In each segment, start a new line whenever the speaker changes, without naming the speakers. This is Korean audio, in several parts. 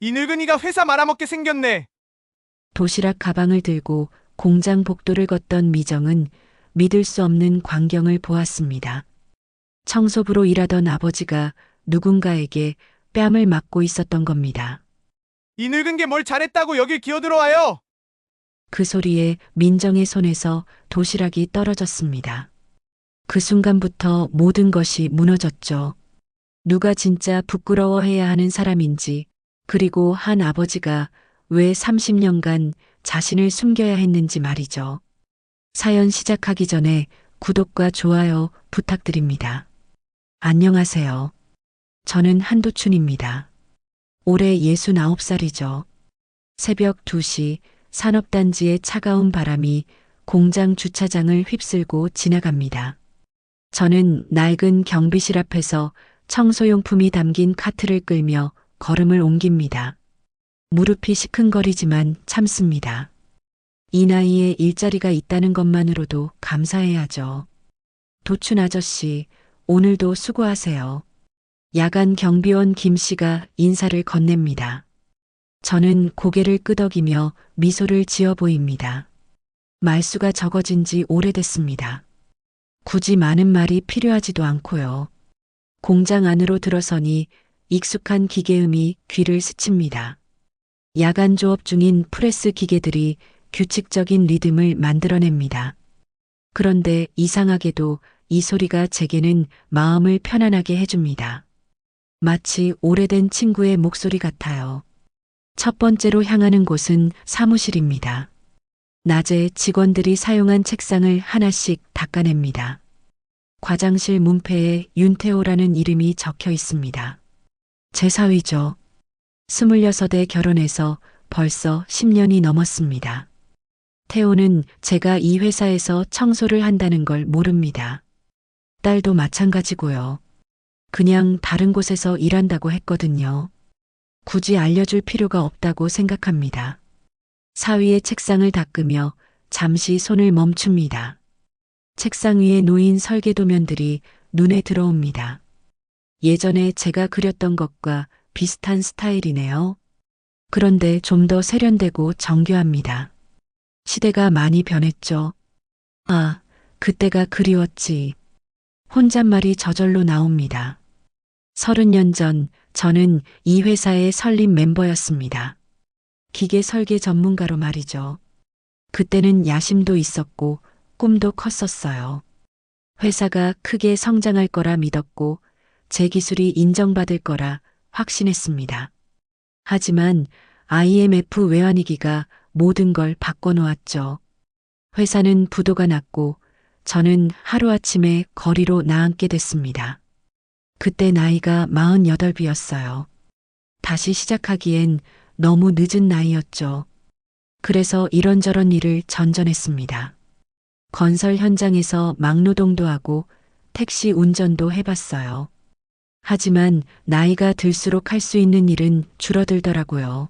이 늙은이가 회사 말아먹게 생겼네.
도시락 가방을 들고 공장 복도를 걷던 미정은 믿을 수 없는 광경을 보았습니다. 청소부로 일하던 아버지가 누군가에게 뺨을 맞고 있었던 겁니다.
이 늙은 게 뭘 잘했다고 여길 기어들어와요.
그 소리에 민정의 손에서 도시락이 떨어졌습니다. 그 순간부터 모든 것이 무너졌죠. 누가 진짜 부끄러워해야 하는 사람인지, 그리고 한 아버지가 왜 30년간 자신을 숨겨야 했는지 말이죠. 사연 시작하기 전에 구독과 좋아요 부탁드립니다. 안녕하세요. 저는 한도춘입니다. 올해 69살이죠. 새벽 2시 산업단지의 차가운 바람이 공장 주차장을 휩쓸고 지나갑니다. 저는 낡은 경비실 앞에서 청소용품이 담긴 카트를 끌며 걸음을 옮깁니다. 무릎이 시큰거리지만 참습니다. 이 나이에 일자리가 있다는 것만으로도 감사해야죠. 도춘 아저씨, 오늘도 수고하세요. 야간 경비원 김 씨가 인사를 건넵니다. 저는 고개를 끄덕이며 미소를 지어 보입니다. 말수가 적어진 지 오래됐습니다. 굳이 많은 말이 필요하지도 않고요. 공장 안으로 들어서니 익숙한 기계음이 귀를 스칩니다. 야간 조업 중인 프레스 기계들이 규칙적인 리듬을 만들어냅니다. 그런데 이상하게도 이 소리가 제게는 마음을 편안하게 해줍니다. 마치 오래된 친구의 목소리 같아요. 첫 번째로 향하는 곳은 사무실입니다. 낮에 직원들이 사용한 책상을 하나씩 닦아냅니다. 과장실 문패에 윤태호라는 이름이 적혀 있습니다. 제 사위죠. 26에 결혼해서 벌써 10년이 넘었습니다. 태호는 제가 이 회사에서 청소를 한다는 걸 모릅니다. 딸도 마찬가지고요. 그냥 다른 곳에서 일한다고 했거든요. 굳이 알려줄 필요가 없다고 생각합니다. 사위의 책상을 닦으며 잠시 손을 멈춥니다. 책상 위에 놓인 설계도면들이 눈에 들어옵니다. 예전에 제가 그렸던 것과 비슷한 스타일이네요. 그런데 좀 더 세련되고 정교합니다. 시대가 많이 변했죠. 아, 그때가 그리웠지. 혼잣말이 저절로 나옵니다. 30년 전 저는 이 회사의 설립 멤버였습니다. 기계 설계 전문가로 말이죠. 그때는 야심도 있었고 꿈도 컸었어요. 회사가 크게 성장할 거라 믿었고 제 기술이 인정받을 거라 확신했습니다. 하지만 IMF 외환위기가 모든 걸 바꿔놓았죠. 회사는 부도가 났고 저는 하루아침에 거리로 나앉게 됐습니다. 그때 나이가 48이었어요. 다시 시작하기엔 너무 늦은 나이였죠. 그래서 이런저런 일을 전전했습니다. 건설 현장에서 막노동도 하고 택시 운전도 해봤어요. 하지만 나이가 들수록 할 수 있는 일은 줄어들더라고요.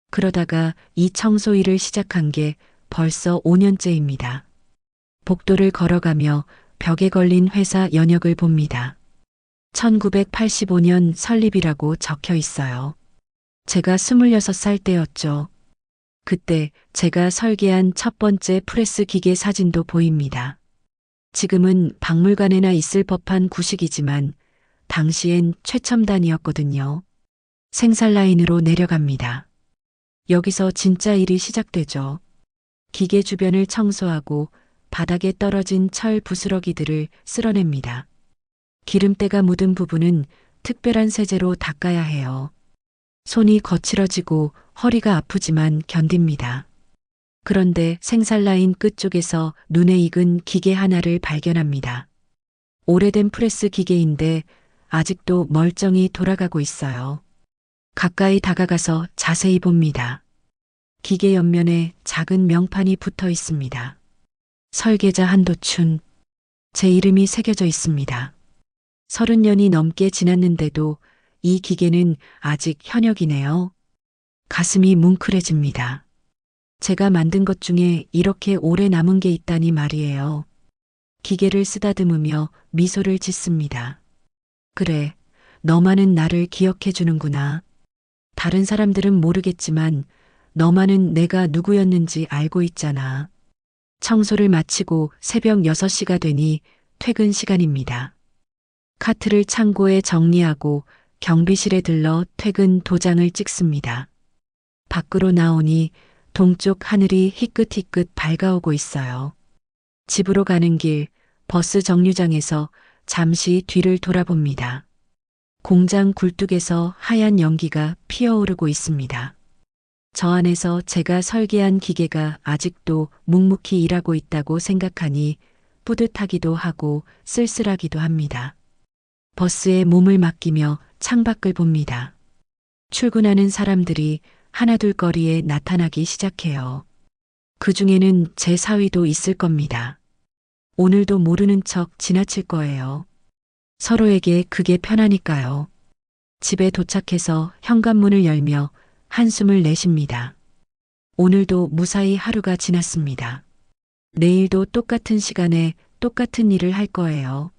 그러다가 이 청소 일을 시작한 게 벌써 5년째입니다. 복도를 걸어가며 벽에 걸린 회사 연역을 봅니다. 1985년 설립이라고 적혀 있어요. 제가 26살 때였죠. 그때 제가 설계한 첫 번째 프레스 기계 사진도 보입니다. 지금은 박물관에나 있을 법한 구식이지만 당시엔 최첨단이었거든요. 생산 라인으로 내려갑니다. 여기서 진짜 일이 시작되죠. 기계 주변을 청소하고 바닥에 떨어진 철 부스러기들을 쓸어냅니다. 기름때가 묻은 부분은 특별한 세제로 닦아야 해요. 손이 거칠어지고 허리가 아프지만 견딥니다. 그런데 생산 라인 끝쪽에서 눈에 익은 기계 하나를 발견합니다. 오래된 프레스 기계인데 아직도 멀쩡히 돌아가고 있어요. 가까이 다가가서 자세히 봅니다. 기계 옆면에 작은 명판이 붙어 있습니다. 설계자 한도춘. 제 이름이 새겨져 있습니다. 30년이 넘게 지났는데도 이 기계는 아직 현역이네요. 가슴이 뭉클해집니다. 제가 만든 것 중에 이렇게 오래 남은 게 있다니 말이에요. 기계를 쓰다듬으며 미소를 짓습니다. 그래, 너만은 나를 기억해 주는구나. 다른 사람들은 모르겠지만 너만은 내가 누구였는지 알고 있잖아. 청소를 마치고 새벽 6시가 되니 퇴근 시간입니다. 카트를 창고에 정리하고 경비실에 들러 퇴근 도장을 찍습니다. 밖으로 나오니 동쪽 하늘이 희끗희끗 밝아오고 있어요. 집으로 가는 길 버스 정류장에서 잠시 뒤를 돌아봅니다. 공장 굴뚝에서 하얀 연기가 피어오르고 있습니다. 저 안에서 제가 설계한 기계가 아직도 묵묵히 일하고 있다고 생각하니 뿌듯하기도 하고 쓸쓸하기도 합니다. 버스에 몸을 맡기며 창밖을 봅니다. 출근하는 사람들이 하나둘 거리에 나타나기 시작해요. 그 중에는 제 사위도 있을 겁니다. 오늘도 모르는 척 지나칠 거예요. 서로에게 그게 편하니까요. 집에 도착해서 현관문을 열며 한숨을 내쉽니다. 오늘도 무사히 하루가 지났습니다. 내일도 똑같은 시간에 똑같은 일을 할 거예요.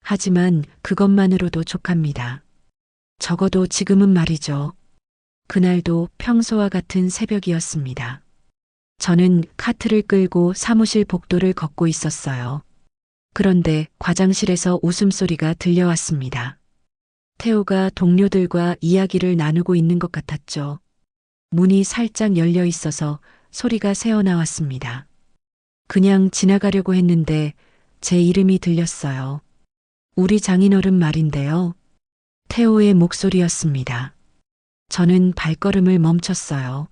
하지만 그것만으로도 족합니다. 적어도 지금은 말이죠. 그날도 평소와 같은 새벽이었습니다. 저는 카트를 끌고 사무실 복도를 걷고 있었어요. 그런데 과장실에서 웃음소리가 들려왔습니다. 태호가 동료들과 이야기를 나누고 있는 것 같았죠. 문이 살짝 열려 있어서 소리가 새어나왔습니다. 그냥 지나가려고 했는데 제 이름이 들렸어요. 우리 장인어른 말인데요. 태호의 목소리였습니다. 저는 발걸음을 멈췄어요.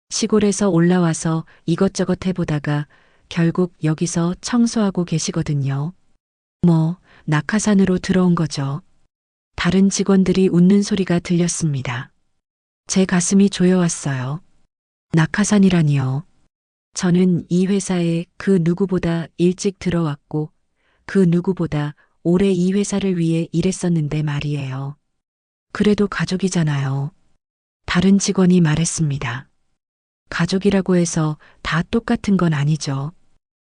시골에서 올라와서 이것저것 해보다가 결국 여기서 청소하고 계시거든요. 낙하산으로 들어온 거죠. 다른 직원들이 웃는 소리가 들렸습니다. 제 가슴이 조여왔어요. 낙하산이라니요. 저는 이 회사에 그 누구보다 일찍 들어왔고 그 누구보다 오래 이 회사를 위해 일했었는데 말이에요. 그래도 가족이잖아요. 다른 직원이 말했습니다. 가족이라고 해서 다 똑같은 건 아니죠.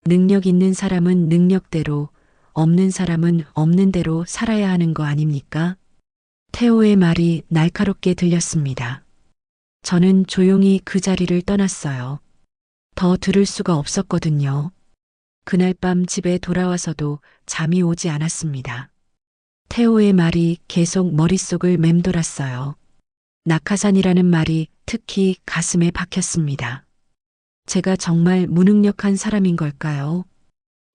능력 있는 사람은 능력대로, 없는 사람은 없는 대로 살아야 하는 거 아닙니까? 태호의 말이 날카롭게 들렸습니다. 저는 조용히 그 자리를 떠났어요. 더 들을 수가 없었거든요. 그날 밤 집에 돌아와서도 잠이 오지 않았습니다. 태호의 말이 계속 머릿속을 맴돌았어요. 낙하산이라는 말이 특히 가슴에 박혔습니다. 제가 정말 무능력한 사람인 걸까요?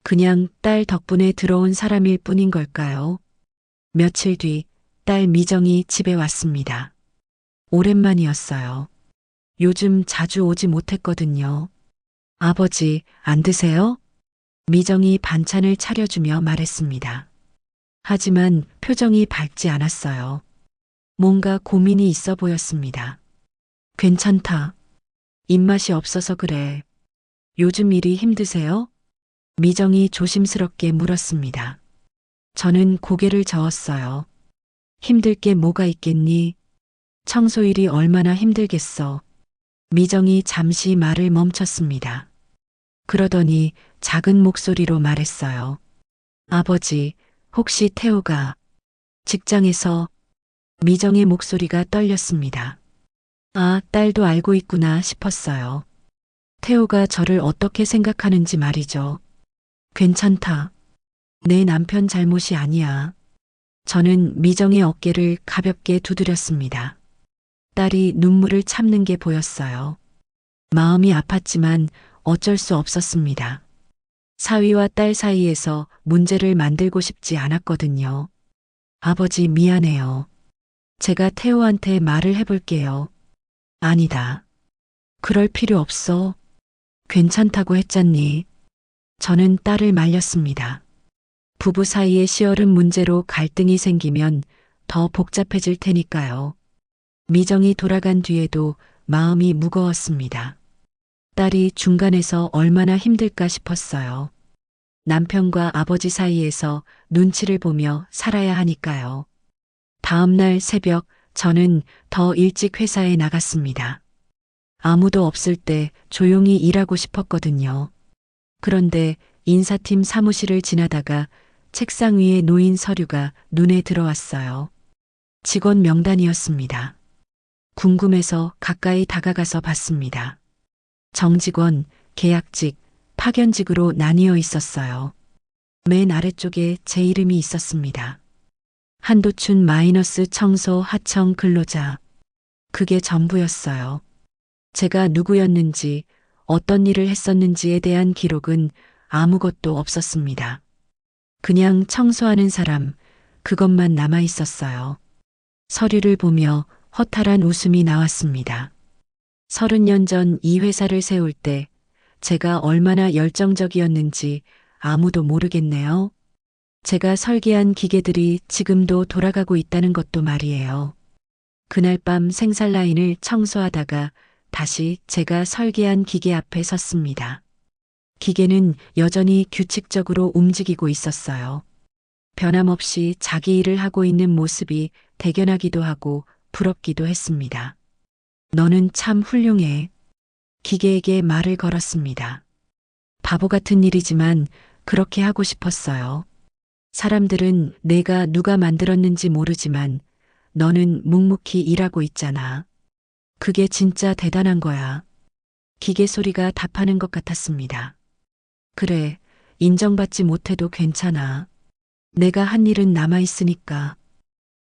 그냥 딸 덕분에 들어온 사람일 뿐인 걸까요? 며칠 뒤 딸 미정이 집에 왔습니다. 오랜만이었어요. 요즘 자주 오지 못했거든요. 아버지, 안 드세요? 미정이 반찬을 차려주며 말했습니다. 하지만 표정이 밝지 않았어요. 뭔가 고민이 있어 보였습니다. 괜찮다. 입맛이 없어서 그래. 요즘 일이 힘드세요? 미정이 조심스럽게 물었습니다. 저는 고개를 저었어요. 힘들 게 뭐가 있겠니? 청소일이 얼마나 힘들겠어. 미정이 잠시 말을 멈췄습니다. 그러더니 작은 목소리로 말했어요. 아버지, 혹시 태호가 직장에서. 미정의 목소리가 떨렸습니다. 아, 딸도 알고 있구나 싶었어요. 태호가 저를 어떻게 생각하는지 말이죠. 괜찮다. 내 남편 잘못이 아니야. 저는 미정의 어깨를 가볍게 두드렸습니다. 딸이 눈물을 참는 게 보였어요. 마음이 아팠지만 어쩔 수 없었습니다. 사위와 딸 사이에서 문제를 만들고 싶지 않았거든요. 아버지 미안해요. 제가 태호한테 말을 해볼게요. 아니다. 그럴 필요 없어. 괜찮다고 했잖니. 저는 딸을 말렸습니다. 부부 사이에 시어른 문제로 갈등이 생기면 더 복잡해질 테니까요. 미정이 돌아간 뒤에도 마음이 무거웠습니다. 딸이 중간에서 얼마나 힘들까 싶었어요. 남편과 아버지 사이에서 눈치를 보며 살아야 하니까요. 다음 날 새벽 저는 더 일찍 회사에 나갔습니다. 아무도 없을 때 조용히 일하고 싶었거든요. 그런데 인사팀 사무실을 지나다가 책상 위에 놓인 서류가 눈에 들어왔어요. 직원 명단이었습니다. 궁금해서 가까이 다가가서 봤습니다. 정직원, 계약직, 파견직으로 나뉘어 있었어요. 맨 아래쪽에 제 이름이 있었습니다. 한도춘 마이너스 청소 하청 근로자. 그게 전부였어요. 제가 누구였는지, 어떤 일을 했었는지에 대한 기록은 아무것도 없었습니다. 그냥 청소하는 사람, 그것만 남아 있었어요. 서류를 보며 허탈한 웃음이 나왔습니다. 30년 전 이 회사를 세울 때 제가 얼마나 열정적이었는지 아무도 모르겠네요. 제가 설계한 기계들이 지금도 돌아가고 있다는 것도 말이에요. 그날 밤 생산 라인을 청소하다가 다시 제가 설계한 기계 앞에 섰습니다. 기계는 여전히 규칙적으로 움직이고 있었어요. 변함없이 자기 일을 하고 있는 모습이 대견하기도 하고 부럽기도 했습니다. 너는 참 훌륭해. 기계에게 말을 걸었습니다. 바보 같은 일이지만 그렇게 하고 싶었어요. 사람들은 내가 누가 만들었는지 모르지만 너는 묵묵히 일하고 있잖아. 그게 진짜 대단한 거야. 기계 소리가 답하는 것 같았습니다. 그래, 인정받지 못해도 괜찮아. 내가 한 일은 남아있으니까.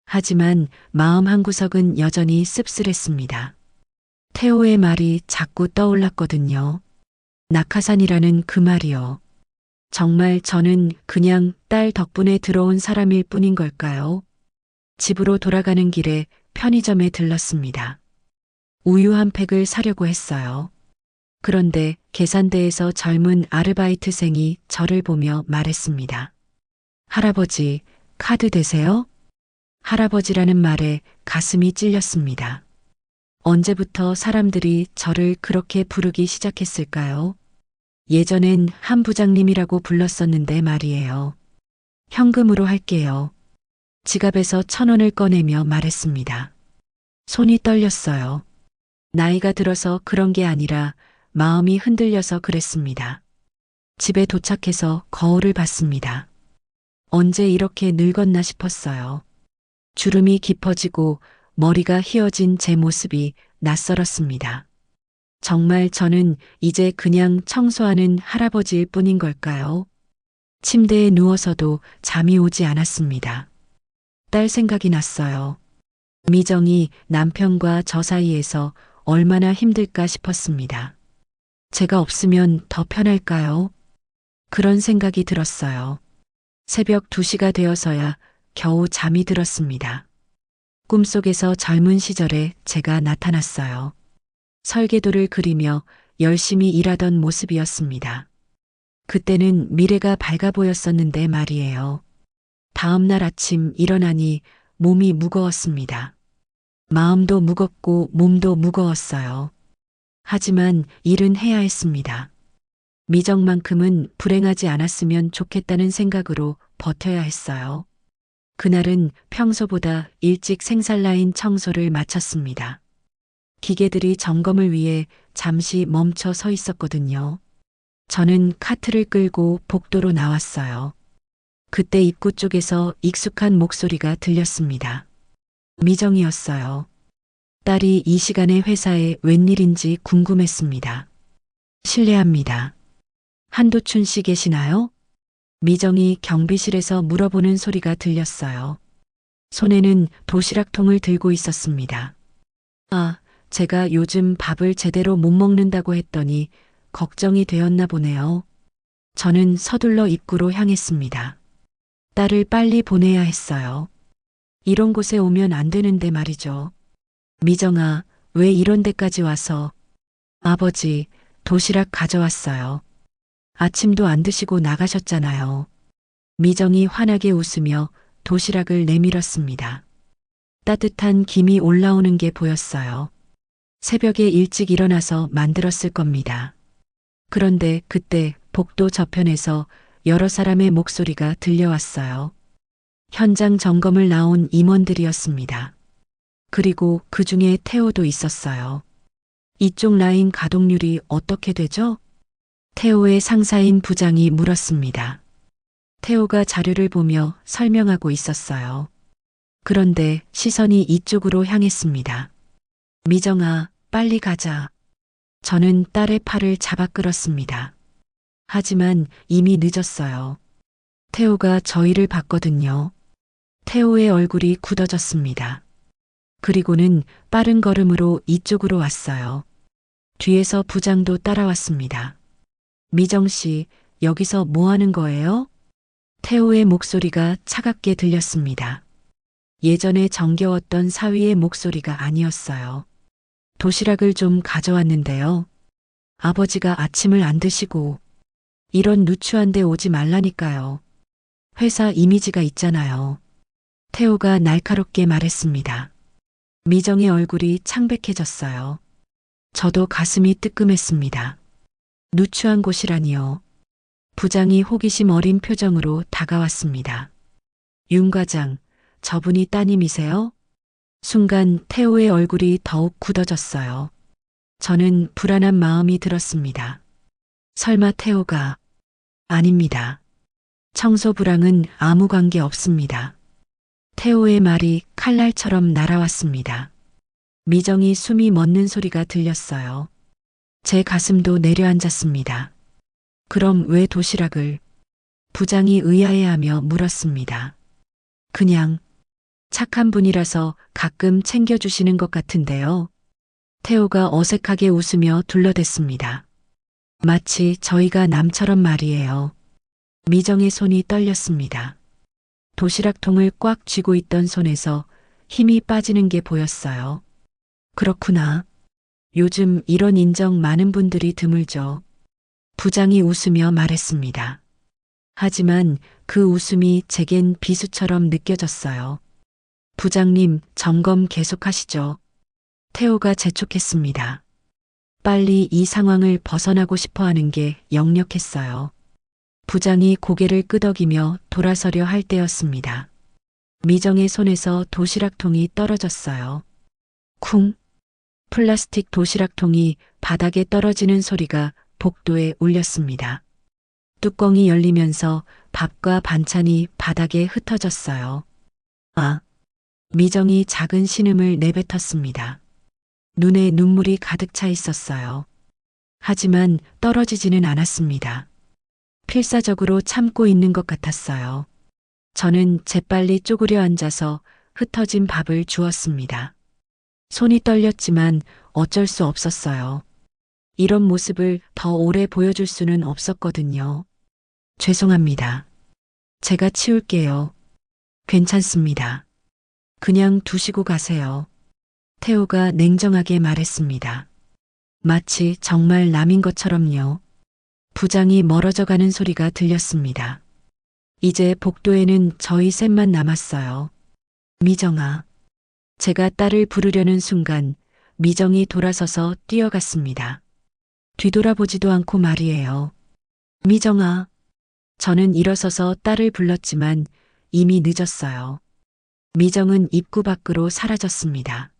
하지만 마음 한구석은 여전히 씁쓸했습니다. 태호의 말이 자꾸 떠올랐거든요. 낙하산이라는 그 말이요. 정말 저는 그냥 딸 덕분에 들어온 사람일 뿐인 걸까요? 집으로 돌아가는 길에 편의점에 들렀습니다. 우유 한 팩을 사려고 했어요. 그런데 계산대에서 젊은 아르바이트생이 저를 보며 말했습니다. 할아버지, 카드 되세요? 할아버지라는 말에 가슴이 찔렸습니다. 언제부터 사람들이 저를 그렇게 부르기 시작했을까요? 예전엔 한 부장님이라고 불렀었는데 말이에요. 현금으로 할게요. 지갑에서 1,000원을 꺼내며 말했습니다. 손이 떨렸어요. 나이가 들어서 그런 게 아니라 마음이 흔들려서 그랬습니다. 집에 도착해서 거울을 봤습니다. 언제 이렇게 늙었나 싶었어요. 주름이 깊어지고 머리가 휘어진 제 모습이 낯설었습니다. 정말 저는 이제 그냥 청소하는 할아버지일 뿐인 걸까요? 침대에 누워서도 잠이 오지 않았습니다. 딸 생각이 났어요. 미정이 남편과 저 사이에서 얼마나 힘들까 싶었습니다. 제가 없으면 더 편할까요? 그런 생각이 들었어요. 새벽 2시가 되어서야 겨우 잠이 들었습니다. 꿈속에서 젊은 시절에 제가 나타났어요. 설계도를 그리며 열심히 일하던 모습이었습니다. 그때는 미래가 밝아 보였었는데 말이에요. 다음 날 아침 일어나니 몸이 무거웠습니다. 마음도 무겁고 몸도 무거웠어요. 하지만 일은 해야 했습니다. 미정만큼은 불행하지 않았으면 좋겠다는 생각으로 버텨야 했어요. 그날은 평소보다 일찍 생산라인 청소를 마쳤습니다. 기계들이 점검을 위해 잠시 멈춰 서 있었거든요. 저는 카트를 끌고 복도로 나왔어요. 그때 입구 쪽에서 익숙한 목소리가 들렸습니다. 미정이었어요. 딸이 이 시간에 회사에 웬일인지 궁금했습니다. 실례합니다. 한도춘 씨 계시나요? 미정이 경비실에서 물어보는 소리가 들렸어요. 손에는 도시락통을 들고 있었습니다. 아, 제가 요즘 밥을 제대로 못 먹는다고 했더니 걱정이 되었나 보네요. 저는 서둘러 입구로 향했습니다. 딸을 빨리 보내야 했어요. 이런 곳에 오면 안 되는데 말이죠. 미정아, 왜 이런 데까지 와서? 아버지, 도시락 가져왔어요. 아침도 안 드시고 나가셨잖아요. 미정이 환하게 웃으며 도시락을 내밀었습니다. 따뜻한 김이 올라오는 게 보였어요. 새벽에 일찍 일어나서 만들었을 겁니다. 그런데 그때 복도 저편에서 여러 사람의 목소리가 들려왔어요. 현장 점검을 나온 임원들이었습니다. 그리고 그 중에 태호도 있었어요. 이쪽 라인 가동률이 어떻게 되죠? 태호의 상사인 부장이 물었습니다. 태호가 자료를 보며 설명하고 있었어요. 그런데 시선이 이쪽으로 향했습니다. 미정아, 빨리 가자. 저는 딸의 팔을 잡아 끌었습니다. 하지만 이미 늦었어요. 태호가 저희를 봤거든요. 태호의 얼굴이 굳어졌습니다. 그리고는 빠른 걸음으로 이쪽으로 왔어요. 뒤에서 부장도 따라왔습니다. 미정 씨, 여기서 뭐 하는 거예요? 태호의 목소리가 차갑게 들렸습니다. 예전에 정겨웠던 사위의 목소리가 아니었어요. 도시락을 좀 가져왔는데요. 아버지가 아침을 안 드시고 이런 누추한 데 오지 말라니까요. 회사 이미지가 있잖아요. 태호가 날카롭게 말했습니다. 미정의 얼굴이 창백해졌어요. 저도 가슴이 뜨끔했습니다. 누추한 곳이라니요. 부장이 호기심 어린 표정으로 다가왔습니다. 윤 과장, 저분이 따님이세요? 순간 태호의 얼굴이 더욱 굳어졌어요. 저는 불안한 마음이 들었습니다. 설마 태호가... 아닙니다. 청소부랑은 아무 관계 없습니다. 태호의 말이 칼날처럼 날아왔습니다. 미정이 숨이 멎는 소리가 들렸어요. 제 가슴도 내려앉았습니다. 그럼 왜 도시락을? 부장이 의아해하며 물었습니다. 그냥 착한 분이라서 가끔 챙겨주시는 것 같은데요. 태호가 어색하게 웃으며 둘러댔습니다. 마치 저희가 남처럼 말이에요. 미정의 손이 떨렸습니다. 도시락통을 꽉 쥐고 있던 손에서 힘이 빠지는 게 보였어요. 그렇구나. 요즘 이런 인정 많은 분들이 드물죠. 부장이 웃으며 말했습니다. 하지만 그 웃음이 제겐 비수처럼 느껴졌어요. 부장님, 점검 계속하시죠. 태호가 재촉했습니다. 빨리 이 상황을 벗어나고 싶어 하는 게 역력했어요. 부장이 고개를 끄덕이며 돌아서려 할 때였습니다. 미정의 손에서 도시락통이 떨어졌어요. 쿵! 플라스틱 도시락통이 바닥에 떨어지는 소리가 복도에 울렸습니다. 뚜껑이 열리면서 밥과 반찬이 바닥에 흩어졌어요. 아! 미정이 작은 신음을 내뱉었습니다. 눈에 눈물이 가득 차 있었어요. 하지만 떨어지지는 않았습니다. 필사적으로 참고 있는 것 같았어요. 저는 재빨리 쪼그려 앉아서 흩어진 밥을 주었습니다. 손이 떨렸지만 어쩔 수 없었어요. 이런 모습을 더 오래 보여줄 수는 없었거든요. 죄송합니다. 제가 치울게요. 괜찮습니다. 그냥 두시고 가세요. 태호가 냉정하게 말했습니다. 마치 정말 남인 것처럼요. 부장이 멀어져 가는 소리가 들렸습니다. 이제 복도에는 저희 셋만 남았어요. 미정아. 제가 딸을 부르려는 순간 미정이 돌아서서 뛰어갔습니다. 뒤돌아보지도 않고 말이에요. 미정아. 저는 일어서서 딸을 불렀지만 이미 늦었어요. 미정은 입구 밖으로 사라졌습니다.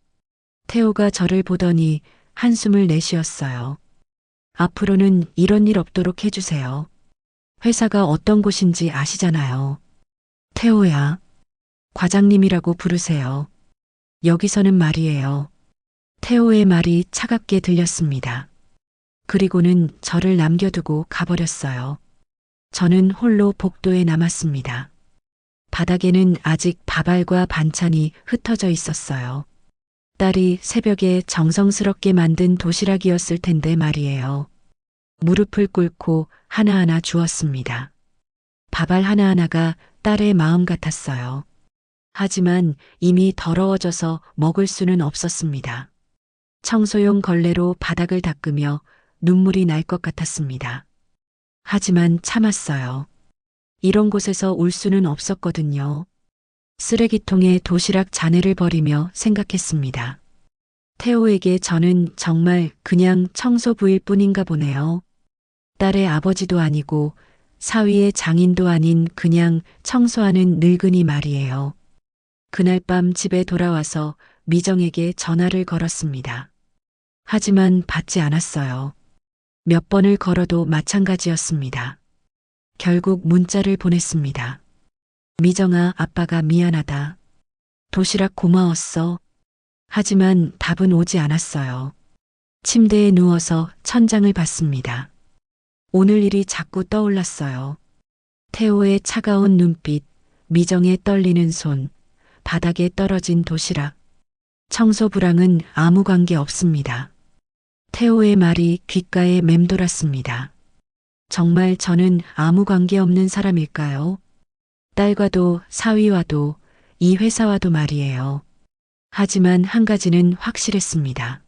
태호가 저를 보더니 한숨을 내쉬었어요. 앞으로는 이런 일 없도록 해주세요. 회사가 어떤 곳인지 아시잖아요. 태호야. 과장님이라고 부르세요. 여기서는 말이에요. 태호의 말이 차갑게 들렸습니다. 그리고는 저를 남겨두고 가버렸어요. 저는 홀로 복도에 남았습니다. 바닥에는 아직 밥알과 반찬이 흩어져 있었어요. 딸이 새벽에 정성스럽게 만든 도시락이었을 텐데 말이에요. 무릎을 꿇고 하나하나 주었습니다. 밥알 하나하나가 딸의 마음 같았어요. 하지만 이미 더러워져서 먹을 수는 없었습니다. 청소용 걸레로 바닥을 닦으며 눈물이 날 것 같았습니다. 하지만 참았어요. 이런 곳에서 울 수는 없었거든요. 쓰레기통에 도시락 잔해를 버리며 생각했습니다. 태호에게 저는 정말 그냥 청소부일 뿐인가 보네요. 딸의 아버지도 아니고 사위의 장인도 아닌 그냥 청소하는 늙은이 말이에요. 그날 밤 집에 돌아와서 미정에게 전화를 걸었습니다. 하지만 받지 않았어요. 몇 번을 걸어도 마찬가지였습니다. 결국 문자를 보냈습니다. 미정아, 아빠가 미안하다. 도시락 고마웠어. 하지만 답은 오지 않았어요. 침대에 누워서 천장을 봤습니다. 오늘 일이 자꾸 떠올랐어요. 태호의 차가운 눈빛, 미정의 떨리는 손, 바닥에 떨어진 도시락. 청소 불황은 아무 관계 없습니다. 태호의 말이 귓가에 맴돌았습니다. 정말 저는 아무 관계 없는 사람일까요? 딸과도 사위와도 이 회사와도 말이에요. 하지만 한 가지는 확실했습니다.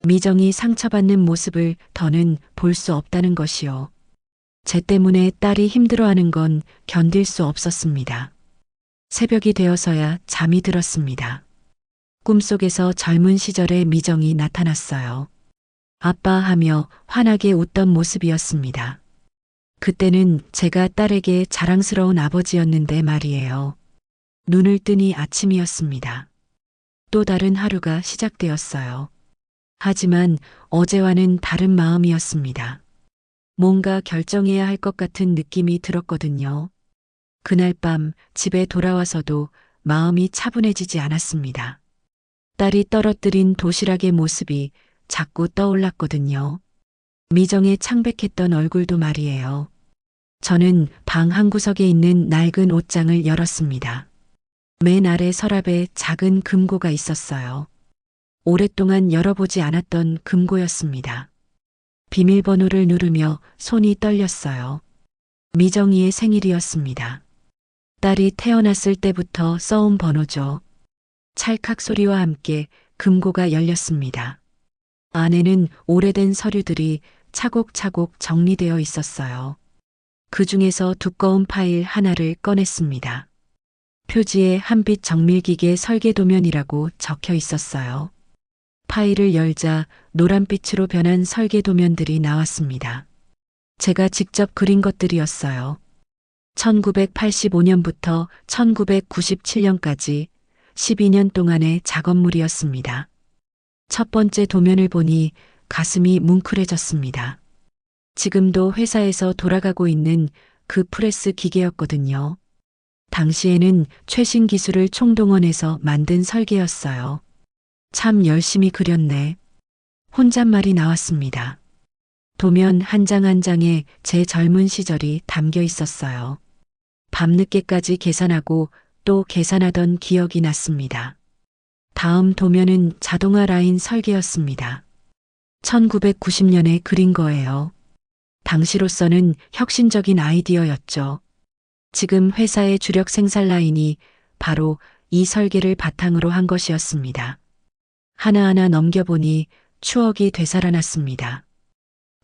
미정이 상처받는 모습을 더는 볼 수 없다는 것이요. 제 때문에 딸이 힘들어하는 건 견딜 수 없었습니다. 새벽이 되어서야 잠이 들었습니다. 꿈속에서 젊은 시절의 미정이 나타났어요. 아빠 하며 환하게 웃던 모습이었습니다. 그때는 제가 딸에게 자랑스러운 아버지였는데 말이에요. 눈을 뜨니 아침이었습니다. 또 다른 하루가 시작되었어요. 하지만 어제와는 다른 마음이었습니다. 뭔가 결정해야 할 것 같은 느낌이 들었거든요. 그날 밤 집에 돌아와서도 마음이 차분해지지 않았습니다. 딸이 떨어뜨린 도시락의 모습이 자꾸 떠올랐거든요. 미정의 창백했던 얼굴도 말이에요. 저는 방 한구석에 있는 낡은 옷장을 열었습니다. 맨 아래 서랍에 작은 금고가 있었어요. 오랫동안 열어보지 않았던 금고였습니다. 비밀번호를 누르며 손이 떨렸어요. 미정이의 생일이었습니다. 딸이 태어났을 때부터 써온 번호죠. 찰칵 소리와 함께 금고가 열렸습니다. 안에는 오래된 서류들이 차곡차곡 정리되어 있었어요. 그 중에서 두꺼운 파일 하나를 꺼냈습니다. 표지에 한빛 정밀기계 설계도면이라고 적혀 있었어요. 파일을 열자 노란빛으로 변한 설계도면들이 나왔습니다. 제가 직접 그린 것들이었어요. 1985년부터 1997년까지 12년 동안의 작업물이었습니다. 첫 번째 도면을 보니 가슴이 뭉클해졌습니다. 지금도 회사에서 돌아가고 있는 그 프레스 기계였거든요. 당시에는 최신 기술을 총동원해서 만든 설계였어요. 참 열심히 그렸네. 혼잣말이 나왔습니다. 도면 한 장 한 장에 제 젊은 시절이 담겨 있었어요. 밤늦게까지 계산하고 또 계산하던 기억이 났습니다. 다음 도면은 자동화 라인 설계였습니다. 1990년에 그린 거예요. 당시로서는 혁신적인 아이디어였죠. 지금 회사의 주력 생산 라인이 바로 이 설계를 바탕으로 한 것이었습니다. 하나하나 넘겨보니 추억이 되살아났습니다.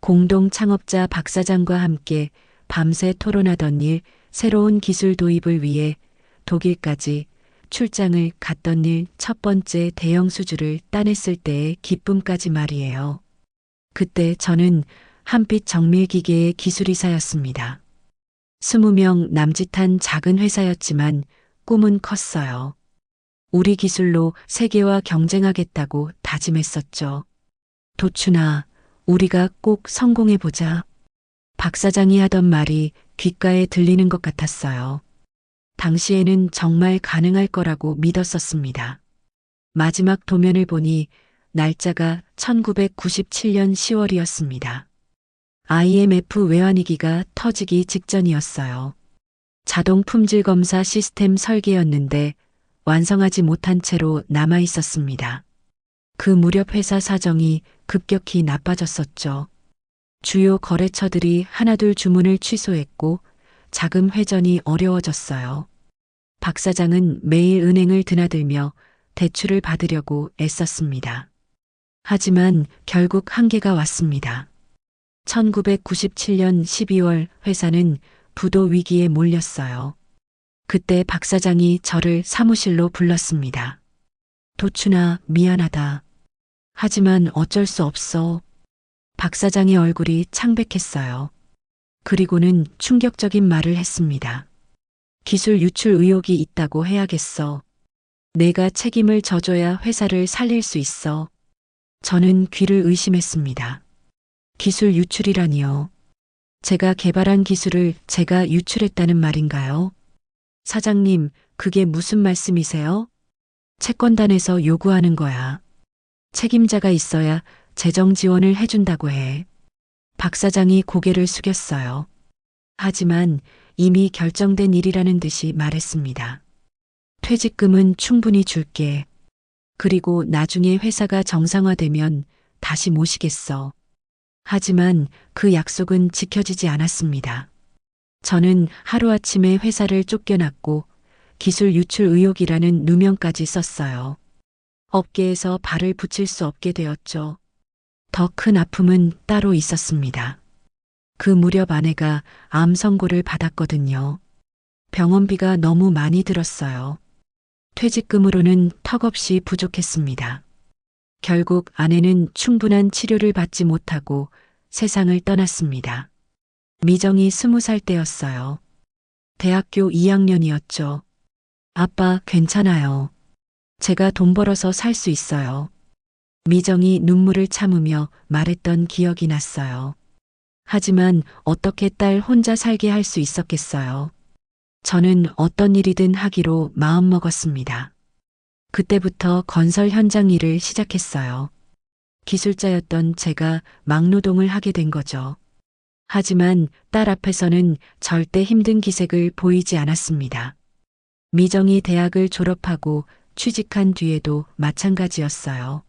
공동 창업자 박 사장과 함께 밤새 토론하던 일, 새로운 기술 도입을 위해 독일까지 출장을 갔던 일, 첫 번째 대형 수주를 따냈을 때의 기쁨까지 말이에요. 그때 저는 한빛 정밀기계의 기술이사였습니다. 20명 남짓한 작은 회사였지만 꿈은 컸어요. 우리 기술로 세계와 경쟁하겠다고 다짐했었죠. 도춘아, 우리가 꼭 성공해보자. 박 사장이 하던 말이 귓가에 들리는 것 같았어요. 당시에는 정말 가능할 거라고 믿었었습니다. 마지막 도면을 보니 날짜가 1997년 10월이었습니다. IMF 외환위기가 터지기 직전이었어요. 자동 품질 검사 시스템 설계였는데 완성하지 못한 채로 남아 있었습니다. 그 무렵 회사 사정이 급격히 나빠졌었죠. 주요 거래처들이 하나둘 주문을 취소했고 자금 회전이 어려워졌어요. 박 사장은 매일 은행을 드나들며 대출을 받으려고 애썼습니다. 하지만 결국 한계가 왔습니다. 1997년 12월 회사는 부도 위기에 몰렸어요. 그때 박 사장이 저를 사무실로 불렀습니다. 도춘아, 미안하다. 하지만 어쩔 수 없어. 박 사장의 얼굴이 창백했어요. 그리고는 충격적인 말을 했습니다. 기술 유출 의혹이 있다고 해야겠어. 내가 책임을 져줘야 회사를 살릴 수 있어. 저는 귀를 의심했습니다. 기술 유출이라니요. 제가 개발한 기술을 제가 유출했다는 말인가요? 사장님, 그게 무슨 말씀이세요? 채권단에서 요구하는 거야. 책임자가 있어야 재정 지원을 해준다고 해. 박 사장이 고개를 숙였어요. 하지만 이미 결정된 일이라는 듯이 말했습니다. 퇴직금은 충분히 줄게. 그리고 나중에 회사가 정상화되면 다시 모시겠어. 하지만 그 약속은 지켜지지 않았습니다. 저는 하루아침에 회사를 쫓겨났고 기술 유출 의혹이라는 누명까지 썼어요. 업계에서 발을 붙일 수 없게 되었죠. 더 큰 아픔은 따로 있었습니다. 그 무렵 아내가 암 선고를 받았거든요. 병원비가 너무 많이 들었어요. 퇴직금으로는 턱없이 부족했습니다. 결국 아내는 충분한 치료를 받지 못하고 세상을 떠났습니다. 미정이 20살 때였어요. 대학교 2학년이었죠. 아빠, 괜찮아요. 제가 돈 벌어서 살 수 있어요. 미정이 눈물을 참으며 말했던 기억이 났어요. 하지만 어떻게 딸 혼자 살게 할 수 있었겠어요. 저는 어떤 일이든 하기로 마음먹었습니다. 그때부터 건설 현장 일을 시작했어요. 기술자였던 제가 막노동을 하게 된 거죠. 하지만 딸 앞에서는 절대 힘든 기색을 보이지 않았습니다. 미정이 대학을 졸업하고 취직한 뒤에도 마찬가지였어요.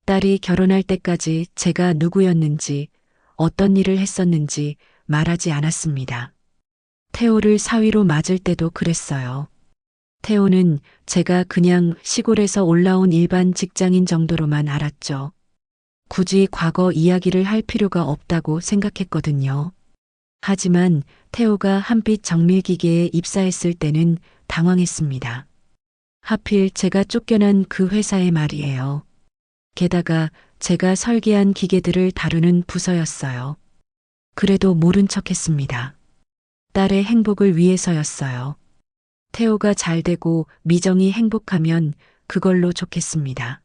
딸이 결혼할 때까지 제가 누구였는지, 어떤 일을 했었는지 말하지 않았습니다. 태호를 사위로 맞을 때도 그랬어요. 태호는 제가 그냥 시골에서 올라온 일반 직장인 정도로만 알았죠. 굳이 과거 이야기를 할 필요가 없다고 생각했거든요. 하지만 태호가 한빛 정밀기계에 입사했을 때는 당황했습니다. 하필 제가 쫓겨난 그 회사의 말이에요. 게다가 제가 설계한 기계들을 다루는 부서였어요. 그래도 모른 척했습니다. 딸의 행복을 위해서였어요. 태호가 잘 되고 미정이 행복하면 그걸로 좋겠습니다.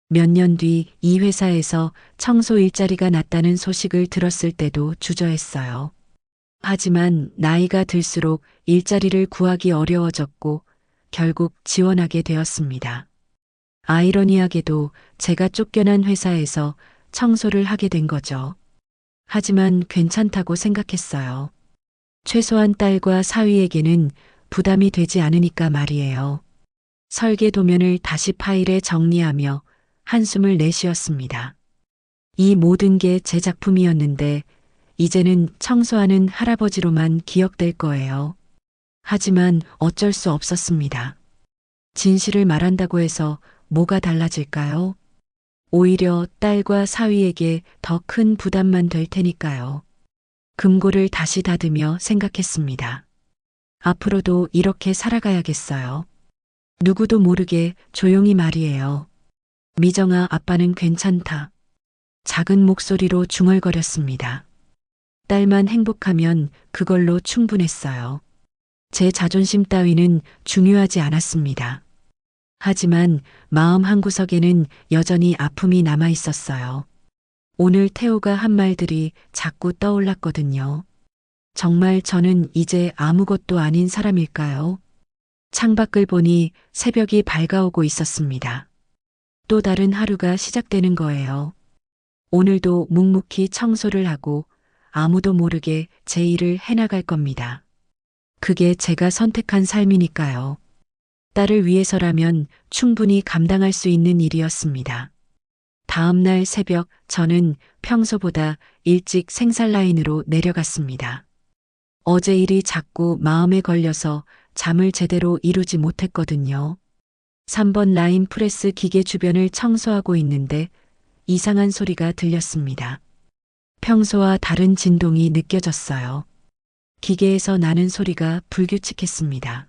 몇 년 뒤 이 회사에서 청소 일자리가 났다는 소식을 들었을 때도 주저했어요. 하지만 나이가 들수록 일자리를 구하기 어려워졌고 결국 지원하게 되었습니다. 아이러니하게도 제가 쫓겨난 회사에서 청소를 하게 된 거죠. 하지만 괜찮다고 생각했어요. 최소한 딸과 사위에게는 부담이 되지 않으니까 말이에요. 설계 도면을 다시 파일에 정리하며 한숨을 내쉬었습니다. 이 모든 게 제 작품이었는데 이제는 청소하는 할아버지로만 기억될 거예요. 하지만 어쩔 수 없었습니다. 진실을 말한다고 해서 뭐가 달라질까요? 오히려 딸과 사위에게 더 큰 부담만 될 테니까요. 금고를 다시 닫으며 생각했습니다. 앞으로도 이렇게 살아가야겠어요. 누구도 모르게 조용히 말이에요. 미정아, 아빠는 괜찮다. 작은 목소리로 중얼거렸습니다. 딸만 행복하면 그걸로 충분했어요. 제 자존심 따위는 중요하지 않았습니다. 하지만 마음 한구석에는 여전히 아픔이 남아 있었어요. 오늘 태호가 한 말들이 자꾸 떠올랐거든요. 정말 저는 이제 아무것도 아닌 사람일까요? 창밖을 보니 새벽이 밝아오고 있었습니다. 또 다른 하루가 시작되는 거예요. 오늘도 묵묵히 청소를 하고 아무도 모르게 제 일을 해나갈 겁니다. 그게 제가 선택한 삶이니까요. 딸을 위해서라면 충분히 감당할 수 있는 일이었습니다. 다음 날 새벽 저는 평소보다 일찍 생산 라인으로 내려갔습니다. 어제 일이 자꾸 마음에 걸려서 잠을 제대로 이루지 못했거든요. 3번 라인 프레스 기계 주변을 청소하고 있는데 이상한 소리가 들렸습니다. 평소와 다른 진동이 느껴졌어요. 기계에서 나는 소리가 불규칙했습니다.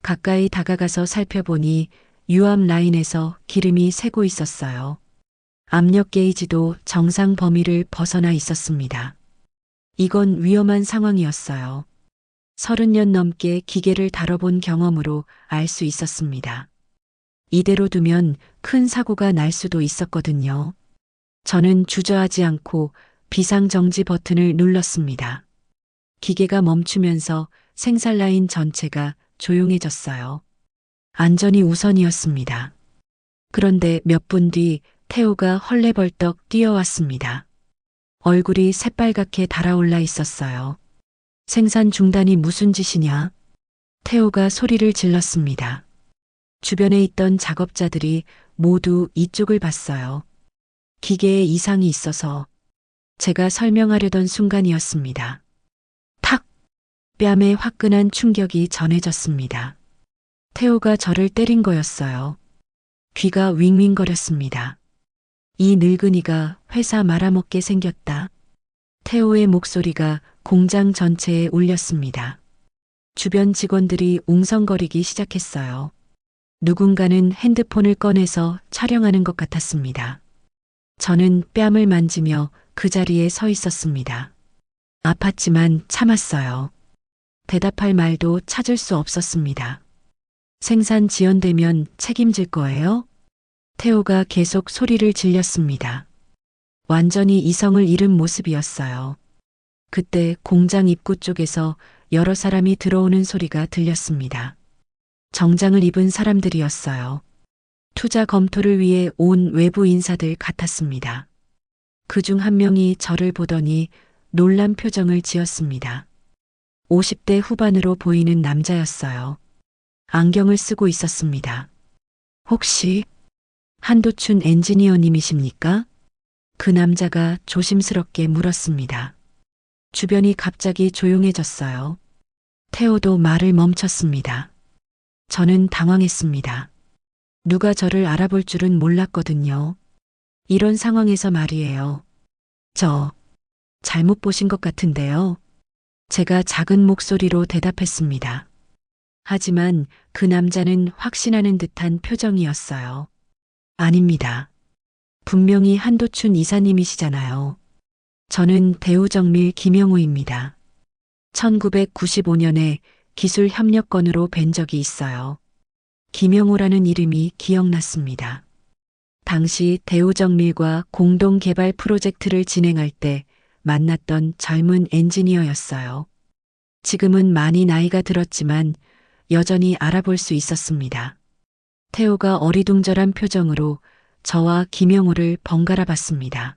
가까이 다가가서 살펴보니 유압 라인에서 기름이 새고 있었어요. 압력 게이지도 정상 범위를 벗어나 있었습니다. 이건 위험한 상황이었어요. 30년 넘게 기계를 다뤄본 경험으로 알 수 있었습니다. 이대로 두면 큰 사고가 날 수도 있었거든요. 저는 주저하지 않고 비상정지 버튼을 눌렀습니다. 기계가 멈추면서 생산 라인 전체가 조용해졌어요. 안전이 우선이었습니다. 그런데 몇 분 뒤 태호가 헐레벌떡 뛰어왔습니다. 얼굴이 새빨갛게 달아올라 있었어요. 생산 중단이 무슨 짓이냐? 태호가 소리를 질렀습니다. 주변에 있던 작업자들이 모두 이쪽을 봤어요. 기계에 이상이 있어서 제가 설명하려던 순간이었습니다. 탁! 뺨에 화끈한 충격이 전해졌습니다. 태호가 저를 때린 거였어요. 귀가 윙윙거렸습니다. 이 늙은이가 회사 말아먹게 생겼다. 태호의 목소리가 공장 전체에 울렸습니다. 주변 직원들이 웅성거리기 시작했어요. 누군가는 핸드폰을 꺼내서 촬영하는 것 같았습니다. 저는 뺨을 만지며 그 자리에 서 있었습니다. 아팠지만 참았어요. 대답할 말도 찾을 수 없었습니다. 생산 지연되면 책임질 거예요? 태호가 계속 소리를 질렸습니다. 완전히 이성을 잃은 모습이었어요. 그때 공장 입구 쪽에서 여러 사람이 들어오는 소리가 들렸습니다. 정장을 입은 사람들이었어요. 투자 검토를 위해 온 외부 인사들 같았습니다. 그중 한 명이 저를 보더니 놀란 표정을 지었습니다. 50대 후반으로 보이는 남자였어요. 안경을 쓰고 있었습니다. 혹시 한도춘 엔지니어님이십니까? 그 남자가 조심스럽게 물었습니다. 주변이 갑자기 조용해졌어요. 태호도 말을 멈췄습니다. 저는 당황했습니다. 누가 저를 알아볼 줄은 몰랐거든요. 이런 상황에서 말이에요. 저 잘못 보신 것 같은데요. 제가 작은 목소리로 대답했습니다. 하지만 그 남자는 확신하는 듯한 표정이었어요. 아닙니다. 분명히 한도춘 이사님이시잖아요. 저는 대우정밀 김영우입니다. 1995년에 기술협력건으로 뵌 적이 있어요. 김영우라는 이름이 기억났습니다. 당시 대우정밀과 공동개발 프로젝트를 진행할 때 만났던 젊은 엔지니어였어요. 지금은 많이 나이가 들었지만 여전히 알아볼 수 있었습니다. 태호가 어리둥절한 표정으로 저와 김영우를 번갈아 봤습니다.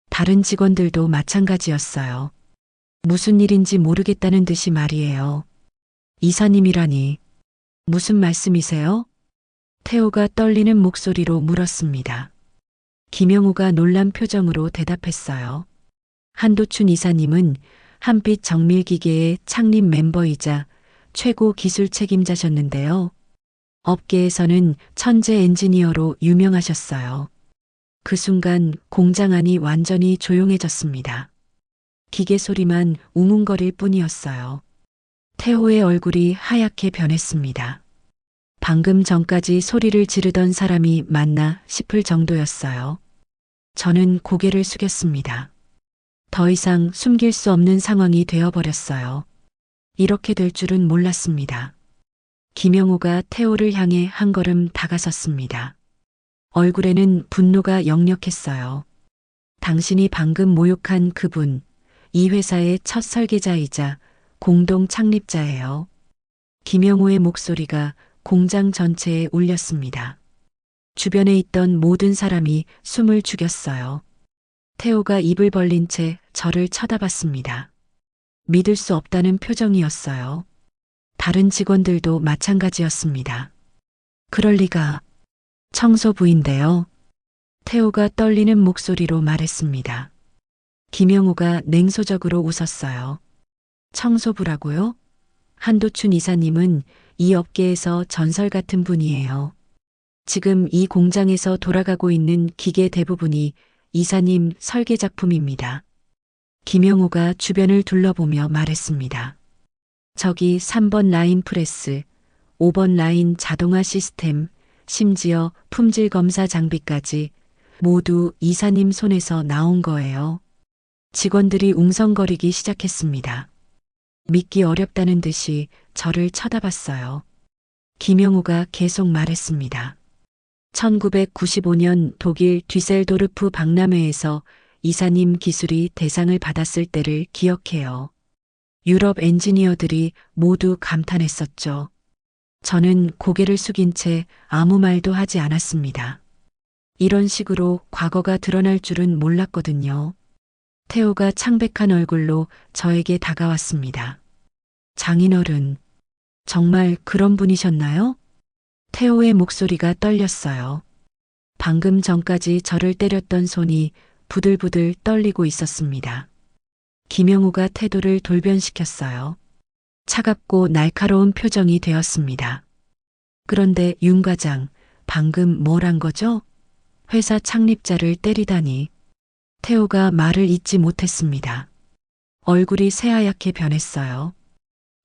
다른 직원들도 마찬가지였어요. 무슨 일인지 모르겠다는 듯이 말이에요. 이사님이라니. 무슨 말씀이세요? 태호가 떨리는 목소리로 물었습니다. 김영우가 놀란 표정으로 대답했어요. 한도춘 이사님은 한빛 정밀기계의 창립 멤버이자 최고 기술 책임자셨는데요. 업계에서는 천재 엔지니어로 유명하셨어요. 그 순간 공장 안이 완전히 조용해졌습니다. 기계 소리만 웅웅거릴 뿐이었어요. 태호의 얼굴이 하얗게 변했습니다. 방금 전까지 소리를 지르던 사람이 맞나 싶을 정도였어요. 저는 고개를 숙였습니다. 더 이상 숨길 수 없는 상황이 되어버렸어요. 이렇게 될 줄은 몰랐습니다. 김영우가 태호를 향해 한 걸음 다가섰습니다. 얼굴에는 분노가 역력했어요. 당신이 방금 모욕한 그분, 이 회사의 첫 설계자이자 공동 창립자예요. 김영우의 목소리가 공장 전체에 울렸습니다. 주변에 있던 모든 사람이 숨을 죽였어요. 태호가 입을 벌린 채 저를 쳐다봤습니다. 믿을 수 없다는 표정이었어요. 다른 직원들도 마찬가지였습니다. 그럴 리가. 청소부인데요. 태호가 떨리는 목소리로 말했습니다. 김영우가 냉소적으로 웃었어요. 청소부라고요? 한도춘 이사님은 이 업계에서 전설 같은 분이에요. 지금 이 공장에서 돌아가고 있는 기계 대부분이 이사님 설계 작품입니다. 김영우가 주변을 둘러보며 말했습니다. 저기 3번 라인 프레스, 5번 라인 자동화 시스템, 심지어 품질 검사 장비까지 모두 이사님 손에서 나온 거예요. 직원들이 웅성거리기 시작했습니다. 믿기 어렵다는 듯이 저를 쳐다봤어요. 김영우가 계속 말했습니다. 1995년 독일 뒤셀도르프 박람회에서 이사님 기술이 대상을 받았을 때를 기억해요. 유럽 엔지니어들이 모두 감탄했었죠. 저는 고개를 숙인 채 아무 말도 하지 않았습니다. 이런 식으로 과거가 드러날 줄은 몰랐거든요. 태호가 창백한 얼굴로 저에게 다가왔습니다. 장인어른, 정말 그런 분이셨나요? 태호의 목소리가 떨렸어요. 방금 전까지 저를 때렸던 손이 부들부들 떨리고 있었습니다. 김영우가 태도를 돌변시켰어요. 차갑고 날카로운 표정이 되었습니다. 그런데 윤 과장, 방금 뭘 한 거죠? 회사 창립자를 때리다니. 태호가 말을 잇지 못했습니다. 얼굴이 새하얗게 변했어요.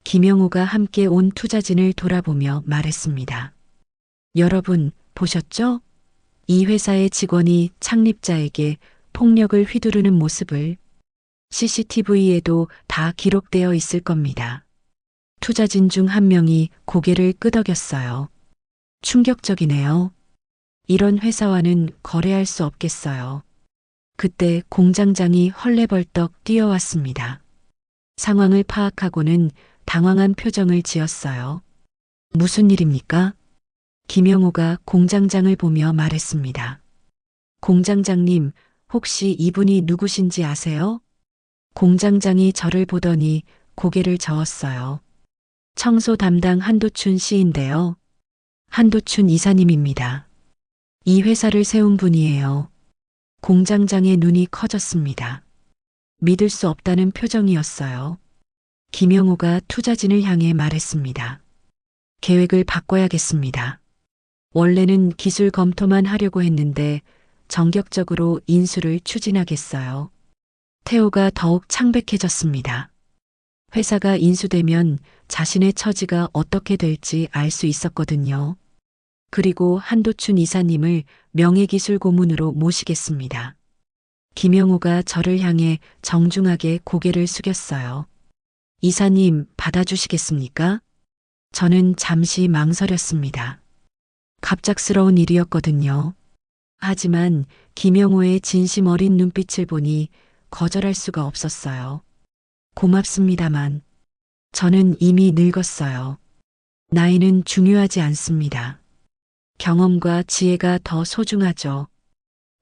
김영우가 함께 온 투자진을 돌아보며 말했습니다. 여러분, 보셨죠? 이 회사의 직원이 창립자에게 폭력을 휘두르는 모습을. CCTV에도 다 기록되어 있을 겁니다. 투자진 중 한 명이 고개를 끄덕였어요. 충격적이네요. 이런 회사와는 거래할 수 없겠어요. 그때 공장장이 헐레벌떡 뛰어왔습니다. 상황을 파악하고는 당황한 표정을 지었어요. 무슨 일입니까? 김영우가 공장장을 보며 말했습니다. 공장장님, 혹시 이분이 누구신지 아세요? 공장장이 저를 보더니 고개를 저었어요. 청소 담당 한도춘 씨인데요. 한도춘 이사님입니다. 이 회사를 세운 분이에요. 공장장의 눈이 커졌습니다. 믿을 수 없다는 표정이었어요. 김영우가 투자진을 향해 말했습니다. 계획을 바꿔야겠습니다. 원래는 기술 검토만 하려고 했는데 전격적으로 인수를 추진하겠어요. 태호가 더욱 창백해졌습니다. 회사가 인수되면 자신의 처지가 어떻게 될지 알 수 있었거든요. 그리고 한도춘 이사님을 명예기술 고문으로 모시겠습니다. 김영우가 저를 향해 정중하게 고개를 숙였어요. 이사님, 받아주시겠습니까? 저는 잠시 망설였습니다. 갑작스러운 일이었거든요. 하지만 김영우의 진심 어린 눈빛을 보니 거절할 수가 없었어요. 고맙습니다만 저는 이미 늙었어요. 나이는 중요하지 않습니다. 경험과 지혜가 더 소중하죠.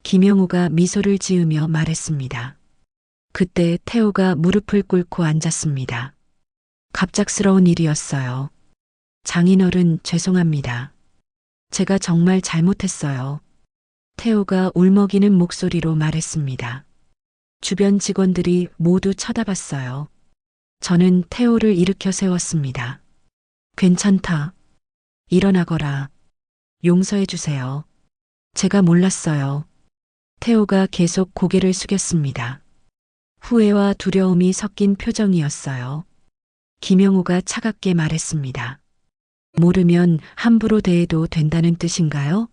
김영우가 미소를 지으며 말했습니다. 그때 태호가 무릎을 꿇고 앉았습니다. 갑작스러운 일이었어요. 장인어른, 죄송합니다. 제가 정말 잘못했어요. 태호가 울먹이는 목소리로 말했습니다. 주변 직원들이 모두 쳐다봤어요. 저는 태호를 일으켜 세웠습니다. 괜찮다. 일어나거라. 용서해 주세요. 제가 몰랐어요. 태호가 계속 고개를 숙였습니다. 후회와 두려움이 섞인 표정이었어요. 김영우가 차갑게 말했습니다. 모르면 함부로 대해도 된다는 뜻인가요?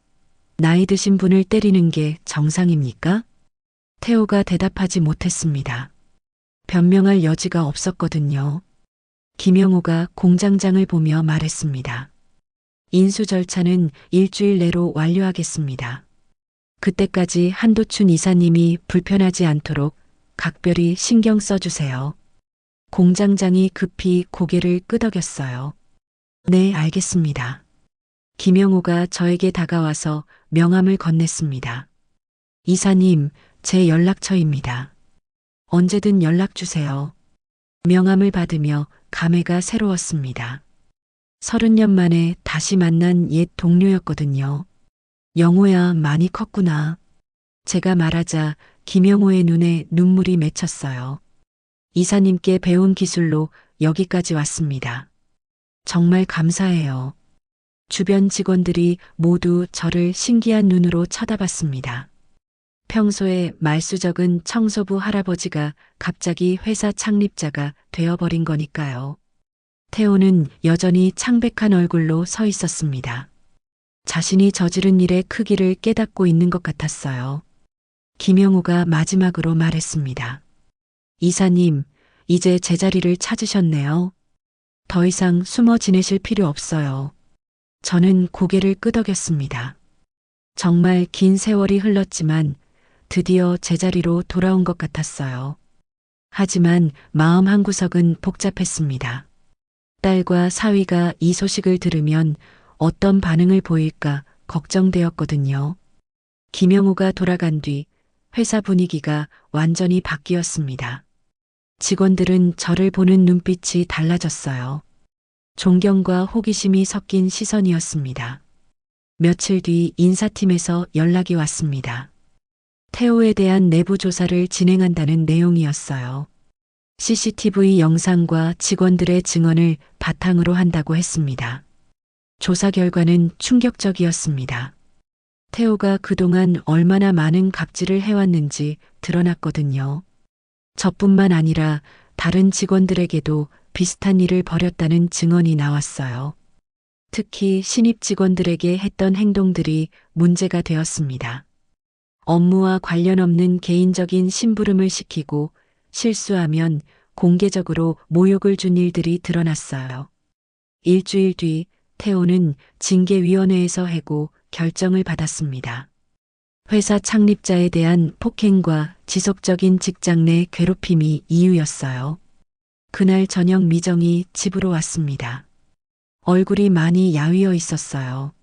나이 드신 분을 때리는 게 정상입니까? 태호가 대답하지 못했습니다. 변명할 여지가 없었거든요. 김영우가 공장장을 보며 말했습니다. 인수 절차는 일주일 내로 완료하겠습니다. 그때까지 한도춘 이사님이 불편하지 않도록 각별히 신경 써주세요. 공장장이 급히 고개를 끄덕였어요. 네, 알겠습니다. 김영우가 저에게 다가와서 명함을 건넸습니다. 이사님, 제 연락처입니다. 언제든 연락 주세요. 명함을 받으며 감회가 새로웠습니다. 30년 만에 다시 만난 옛 동료였거든요. 영호야, 많이 컸구나. 제가 말하자 김영호의 눈에 눈물이 맺혔어요. 이사님께 배운 기술로 여기까지 왔습니다. 정말 감사해요. 주변 직원들이 모두 저를 신기한 눈으로 쳐다봤습니다. 평소에 말수적은 청소부 할아버지가 갑자기 회사 창립자가 되어버린 거니까요. 태호는 여전히 창백한 얼굴로 서 있었습니다. 자신이 저지른 일의 크기를 깨닫고 있는 것 같았어요. 김영우가 마지막으로 말했습니다. 이사님, 이제 제자리를 찾으셨네요. 더 이상 숨어 지내실 필요 없어요. 저는 고개를 끄덕였습니다. 정말 긴 세월이 흘렀지만 드디어 제자리로 돌아온 것 같았어요. 하지만 마음 한구석은 복잡했습니다. 딸과 사위가 이 소식을 들으면 어떤 반응을 보일까 걱정되었거든요. 김영우가 돌아간 뒤 회사 분위기가 완전히 바뀌었습니다. 직원들은 저를 보는 눈빛이 달라졌어요. 존경과 호기심이 섞인 시선이었습니다. 며칠 뒤 인사팀에서 연락이 왔습니다. 태호에 대한 내부 조사를 진행한다는 내용이었어요. CCTV 영상과 직원들의 증언을 바탕으로 한다고 했습니다. 조사 결과는 충격적이었습니다. 태호가 그동안 얼마나 많은 갑질을 해왔는지 드러났거든요. 저뿐만 아니라 다른 직원들에게도 비슷한 일을 벌였다는 증언이 나왔어요. 특히 신입 직원들에게 했던 행동들이 문제가 되었습니다. 업무와 관련 없는 개인적인 심부름을 시키고 실수하면 공개적으로 모욕을 준 일들이 드러났어요. 일주일 뒤 태호는 징계위원회에서 해고 결정을 받았습니다. 회사 창립자에 대한 폭행과 지속적인 직장 내 괴롭힘이 이유였어요. 그날 저녁 미정이 집으로 왔습니다. 얼굴이 많이 야위어 있었어요.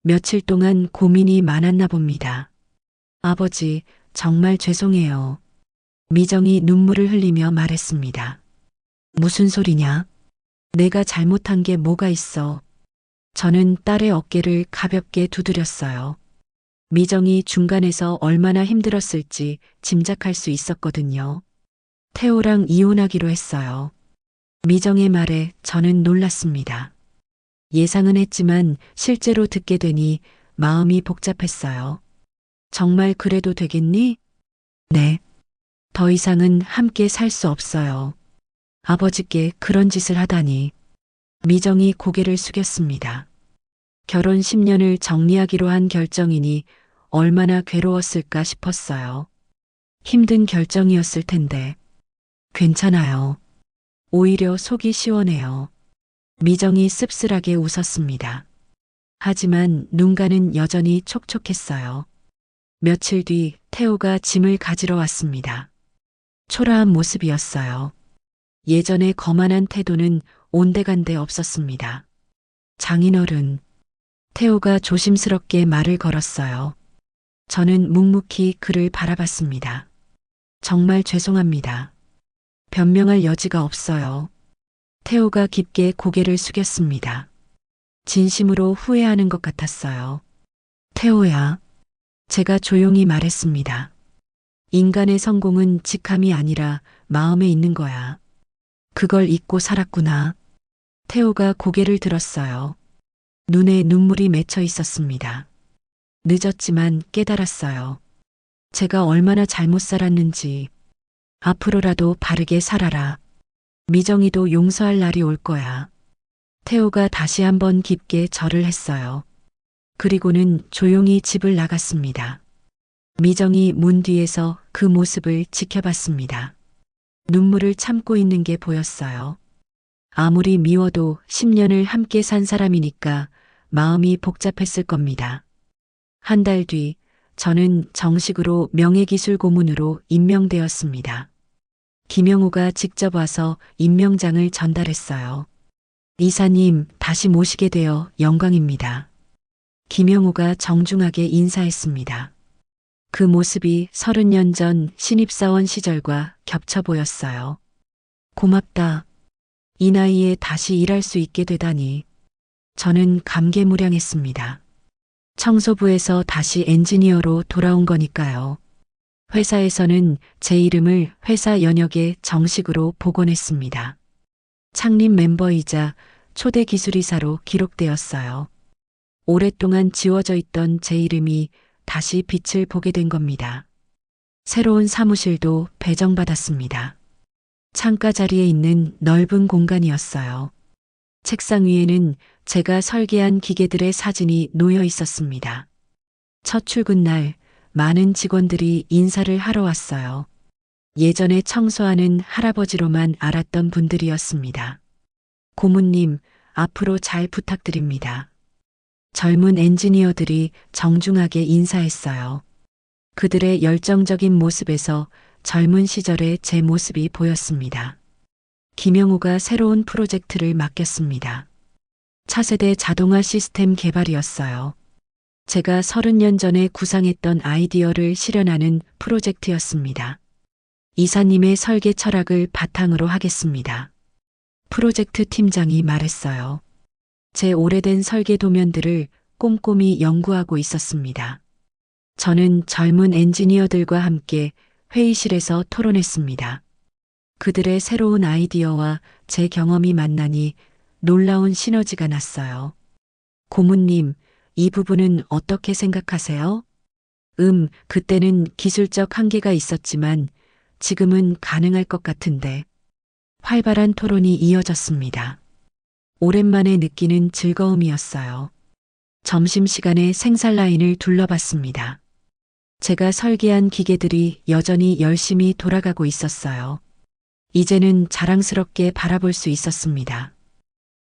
며칠 동안 고민이 많았나 봅니다. 아버지, 정말 죄송해요. 미정이 눈물을 흘리며 말했습니다. 무슨 소리냐? 내가 잘못한 게 뭐가 있어? 저는 딸의 어깨를 가볍게 두드렸어요. 미정이 중간에서 얼마나 힘들었을지 짐작할 수 있었거든요. 태호랑 이혼하기로 했어요. 미정의 말에 저는 놀랐습니다. 예상은 했지만 실제로 듣게 되니 마음이 복잡했어요. 정말 그래도 되겠니? 네. 더 이상은 함께 살 수 없어요. 아버지께 그런 짓을 하다니. 미정이 고개를 숙였습니다. 결혼 10년을 정리하기로 한 결정이니 얼마나 괴로웠을까 싶었어요. 힘든 결정이었을 텐데. 괜찮아요. 오히려 속이 시원해요. 미정이 씁쓸하게 웃었습니다. 하지만 눈가는 여전히 촉촉했어요. 며칠 뒤 태호가 짐을 가지러 왔습니다. 초라한 모습이었어요. 예전의 거만한 태도는 온데간데 없었습니다. 장인어른, 태호가 조심스럽게 말을 걸었어요. 저는 묵묵히 그를 바라봤습니다. 정말 죄송합니다. 변명할 여지가 없어요. 태호가 깊게 고개를 숙였습니다. 진심으로 후회하는 것 같았어요. 태호야, 제가 조용히 말했습니다. 인간의 성공은 직함이 아니라 마음에 있는 거야. 그걸 잊고 살았구나. 태호가 고개를 들었어요. 눈에 눈물이 맺혀 있었습니다. 늦었지만 깨달았어요. 제가 얼마나 잘못 살았는지. 앞으로라도 바르게 살아라. 미정이도 용서할 날이 올 거야. 태호가 다시 한번 깊게 절을 했어요. 그리고는 조용히 집을 나갔습니다. 미정이 문 뒤에서 그 모습을 지켜봤습니다. 눈물을 참고 있는 게 보였어요. 아무리 미워도 10년을 함께 산 사람이니까 마음이 복잡했을 겁니다. 한 달 뒤 저는 정식으로 명예기술 고문으로 임명되었습니다. 김영우가 직접 와서 임명장을 전달했어요. 이사님, 다시 모시게 되어 영광입니다. 김영우가 정중하게 인사했습니다. 그 모습이 30년 전 신입사원 시절과 겹쳐 보였어요. 고맙다. 이 나이에 다시 일할 수 있게 되다니. 저는 감개무량했습니다. 청소부에서 다시 엔지니어로 돌아온 거니까요. 회사에서는 제 이름을 회사 연역에 정식으로 복원했습니다. 창립 멤버이자 초대 기술이사로 기록되었어요. 오랫동안 지워져 있던 제 이름이 다시 빛을 보게 된 겁니다. 새로운 사무실도 배정받았습니다. 창가 자리에 있는 넓은 공간이었어요. 책상 위에는 제가 설계한 기계들의 사진이 놓여 있었습니다. 첫 출근 날 많은 직원들이 인사를 하러 왔어요. 예전에 청소하는 할아버지로만 알았던 분들이었습니다. 고문님, 앞으로 잘 부탁드립니다. 젊은 엔지니어들이 정중하게 인사했어요. 그들의 열정적인 모습에서 젊은 시절의 제 모습이 보였습니다. 김영우가 새로운 프로젝트를 맡겼습니다. 차세대 자동화 시스템 개발이었어요. 제가 30년 전에 구상했던 아이디어를 실현하는 프로젝트였습니다. 이사님의 설계 철학을 바탕으로 하겠습니다. 프로젝트 팀장이 말했어요. 제 오래된 설계 도면들을 꼼꼼히 연구하고 있었습니다. 저는 젊은 엔지니어들과 함께 회의실에서 토론했습니다. 그들의 새로운 아이디어와 제 경험이 만나니 놀라운 시너지가 났어요. 고문님, 이 부분은 어떻게 생각하세요? 그때는 기술적 한계가 있었지만 지금은 가능할 것 같은데. 활발한 토론이 이어졌습니다. 오랜만에 느끼는 즐거움이었어요. 점심시간에 생산 라인을 둘러봤습니다. 제가 설계한 기계들이 여전히 열심히 돌아가고 있었어요. 이제는 자랑스럽게 바라볼 수 있었습니다.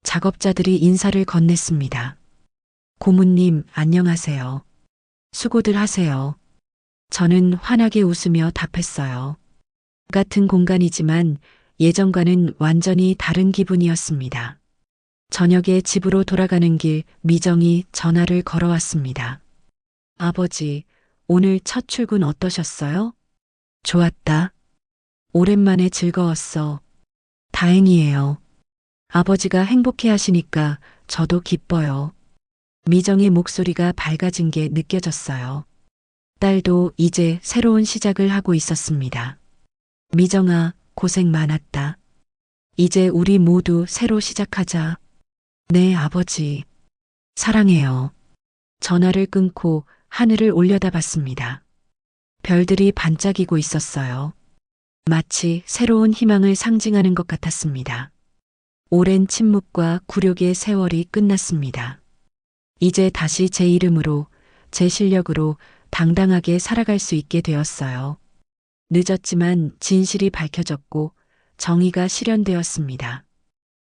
작업자들이 인사를 건넸습니다. 고문님, 안녕하세요. 수고들 하세요. 저는 환하게 웃으며 답했어요. 같은 공간이지만 예전과는 완전히 다른 기분이었습니다. 저녁에 집으로 돌아가는 길 미정이 전화를 걸어왔습니다. 아버지, 오늘 첫 출근 어떠셨어요? 좋았다. 오랜만에 즐거웠어. 다행이에요. 아버지가 행복해 하시니까 저도 기뻐요. 미정의 목소리가 밝아진 게 느껴졌어요. 딸도 이제 새로운 시작을 하고 있었습니다. 미정아, 고생 많았다. 이제 우리 모두 새로 시작하자. 네, 아버지. 사랑해요. 전화를 끊고 하늘을 올려다봤습니다. 별들이 반짝이고 있었어요. 마치 새로운 희망을 상징하는 것 같았습니다. 오랜 침묵과 굴욕의 세월이 끝났습니다. 이제 다시 제 이름으로, 제 실력으로 당당하게 살아갈 수 있게 되었어요. 늦었지만 진실이 밝혀졌고 정의가 실현되었습니다.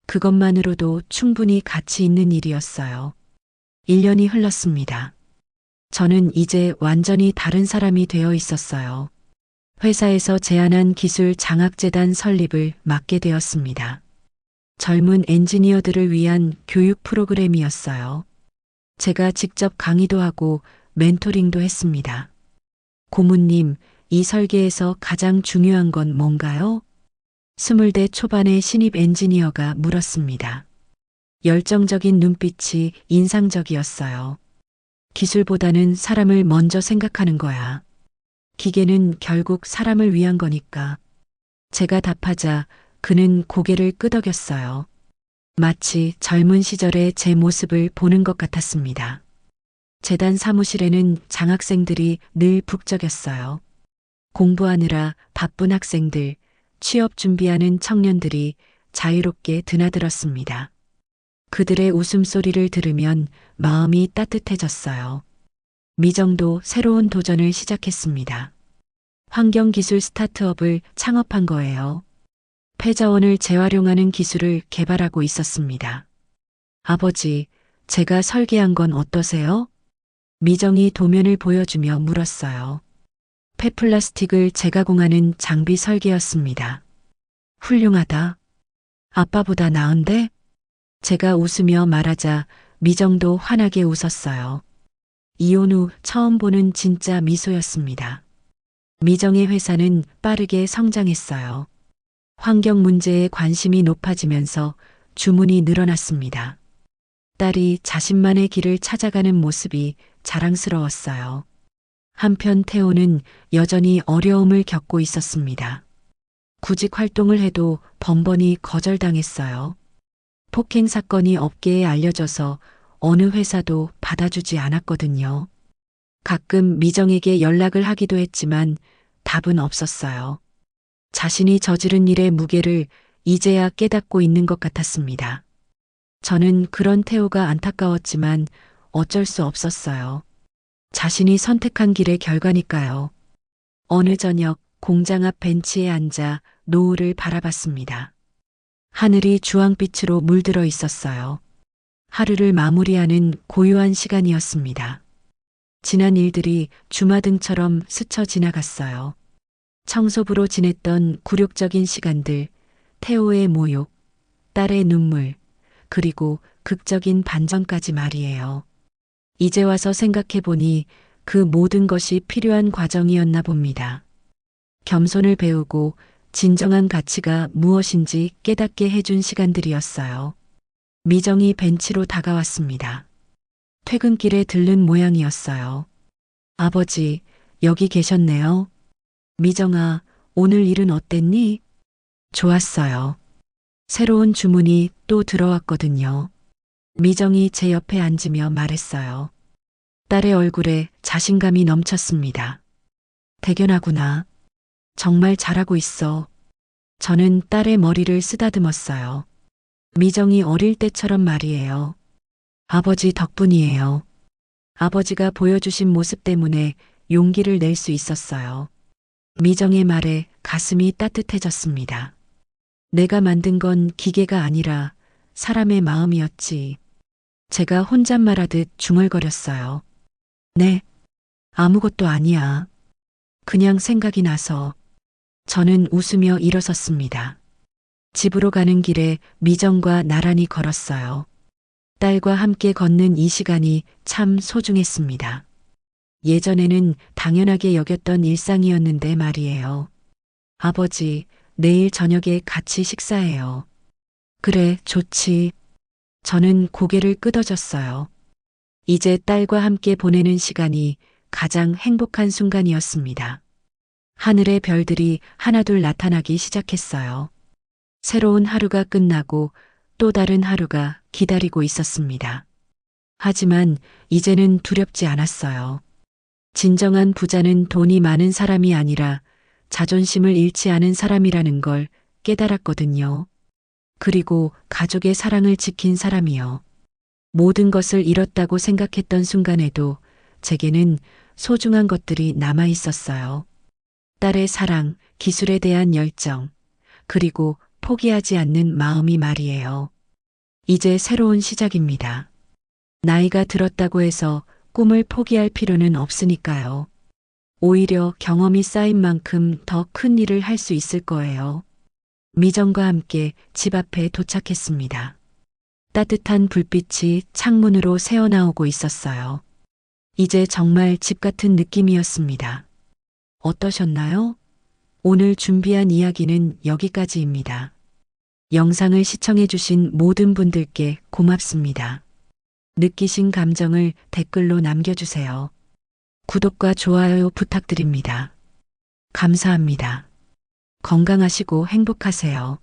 그것만으로도 충분히 가치 있는 일이었어요. 1년이 흘렀습니다. 저는 이제 완전히 다른 사람이 되어 있었어요. 회사에서 제안한 기술 장학재단 설립을 맡게 되었습니다. 젊은 엔지니어들을 위한 교육 프로그램이었어요. 제가 직접 강의도 하고 멘토링도 했습니다. 고문님, 이 설계에서 가장 중요한 건 뭔가요? 20대 초반의 신입 엔지니어가 물었습니다. 열정적인 눈빛이 인상적이었어요. 기술보다는 사람을 먼저 생각하는 거야. 기계는 결국 사람을 위한 거니까. 제가 답하자 그는 고개를 끄덕였어요. 마치 젊은 시절의 제 모습을 보는 것 같았습니다. 재단 사무실에는 장학생들이 늘 북적였어요. 공부하느라 바쁜 학생들, 취업 준비하는 청년들이 자유롭게 드나들었습니다. 그들의 웃음소리를 들으면 마음이 따뜻해졌어요. 미정도 새로운 도전을 시작했습니다. 환경기술 스타트업을 창업한 거예요. 폐자원을 재활용하는 기술을 개발하고 있었습니다. 아버지, 제가 설계한 건 어떠세요? 미정이 도면을 보여주며 물었어요. 폐플라스틱을 재가공하는 장비 설계였습니다. 훌륭하다. 아빠보다 나은데? 제가 웃으며 말하자 미정도 환하게 웃었어요. 이혼 후 처음 보는 진짜 미소였습니다. 미정의 회사는 빠르게 성장했어요. 환경 문제에 관심이 높아지면서 주문이 늘어났습니다. 딸이 자신만의 길을 찾아가는 모습이 자랑스러웠어요. 한편 태호는 여전히 어려움을 겪고 있었습니다. 구직 활동을 해도 번번이 거절당했어요. 폭행 사건이 업계에 알려져서 어느 회사도 받아주지 않았거든요. 가끔 미정에게 연락을 하기도 했지만 답은 없었어요. 자신이 저지른 일의 무게를 이제야 깨닫고 있는 것 같았습니다. 저는 그런 태호가 안타까웠지만 어쩔 수 없었어요. 자신이 선택한 길의 결과니까요. 어느 저녁 공장 앞 벤치에 앉아 노을을 바라봤습니다. 하늘이 주황빛으로 물들어 있었어요. 하루를 마무리하는 고요한 시간이었습니다. 지난 일들이 주마등처럼 스쳐 지나갔어요. 청소부로 지냈던 굴욕적인 시간들, 태호의 모욕, 딸의 눈물, 그리고 극적인 반전까지 말이에요. 이제 와서 생각해보니 그 모든 것이 필요한 과정이었나 봅니다. 겸손을 배우고 진정한 가치가 무엇인지 깨닫게 해준 시간들이었어요. 미정이 벤치로 다가왔습니다. 퇴근길에 들른 모양이었어요. 아버지, 여기 계셨네요. 미정아, 오늘 일은 어땠니? 좋았어요. 새로운 주문이 또 들어왔거든요. 미정이 제 옆에 앉으며 말했어요. 딸의 얼굴에 자신감이 넘쳤습니다. 대견하구나. 정말 잘하고 있어. 저는 딸의 머리를 쓰다듬었어요. 미정이 어릴 때처럼 말이에요. 아버지 덕분이에요. 아버지가 보여주신 모습 때문에 용기를 낼 수 있었어요. 미정의 말에 가슴이 따뜻해졌습니다. 내가 만든 건 기계가 아니라 사람의 마음이었지. 제가 혼잣말하듯 중얼거렸어요. 네, 아무것도 아니야. 그냥 생각이 나서. 저는 웃으며 일어섰습니다. 집으로 가는 길에 미정과 나란히 걸었어요. 딸과 함께 걷는 이 시간이 참 소중했습니다. 예전에는 당연하게 여겼던 일상이었는데 말이에요. 아버지, 내일 저녁에 같이 식사해요. 그래, 좋지. 저는 고개를 끄덕였어요. 이제 딸과 함께 보내는 시간이 가장 행복한 순간이었습니다. 하늘의 별들이 하나둘 나타나기 시작했어요. 새로운 하루가 끝나고 또 다른 하루가 기다리고 있었습니다. 하지만 이제는 두렵지 않았어요. 진정한 부자는 돈이 많은 사람이 아니라 자존심을 잃지 않은 사람이라는 걸 깨달았거든요. 그리고 가족의 사랑을 지킨 사람이요. 모든 것을 잃었다고 생각했던 순간에도 제게는 소중한 것들이 남아 있었어요. 딸의 사랑, 기술에 대한 열정, 그리고 포기하지 않는 마음이 말이에요. 이제 새로운 시작입니다. 나이가 들었다고 해서 꿈을 포기할 필요는 없으니까요. 오히려 경험이 쌓인 만큼 더 큰 일을 할 수 있을 거예요. 미정과 함께 집 앞에 도착했습니다. 따뜻한 불빛이 창문으로 새어나오고 있었어요. 이제 정말 집 같은 느낌이었습니다. 어떠셨나요? 오늘 준비한 이야기는 여기까지입니다. 영상을 시청해주신 모든 분들께 고맙습니다. 느끼신 감정을 댓글로 남겨주세요. 구독과 좋아요 부탁드립니다. 감사합니다. 건강하시고 행복하세요.